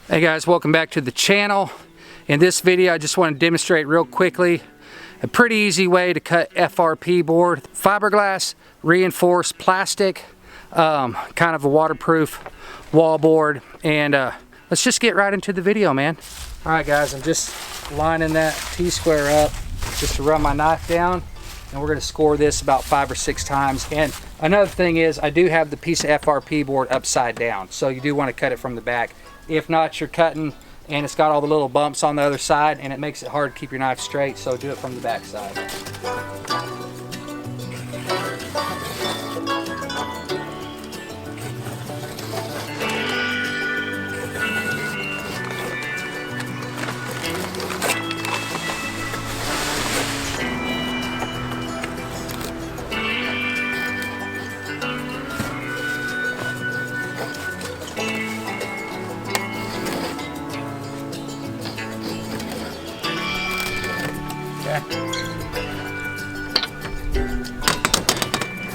Hey guys, welcome back to the channel. In this video I just want to demonstrate real quickly a pretty easy way to cut FRP board. Fiberglass reinforced plastic, kind of a waterproof wall board, and let's just get right into the video, man. Alright guys, I'm just lining that T-square up just to run my knife down, and we're going to score this about 5 or 6 times. And another thing is I do have the piece of FRP board upside down, so you do want to cut it from the back. If not, you're cutting and it's got all the little bumps on the other side and it makes it hard to keep your knife straight, so do it from the back side.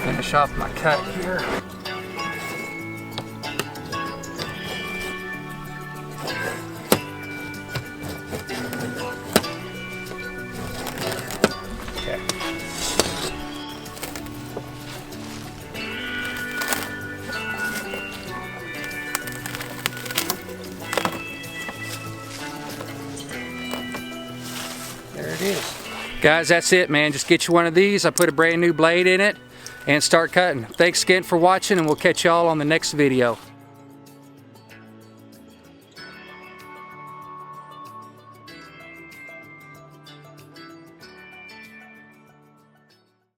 Finish off my cut here. Okay. There it is. Guys, that's it, man. Just get you one of these. I put a brand new blade in it and start cutting. Thanks again for watching, and we'll catch y'all on the next video.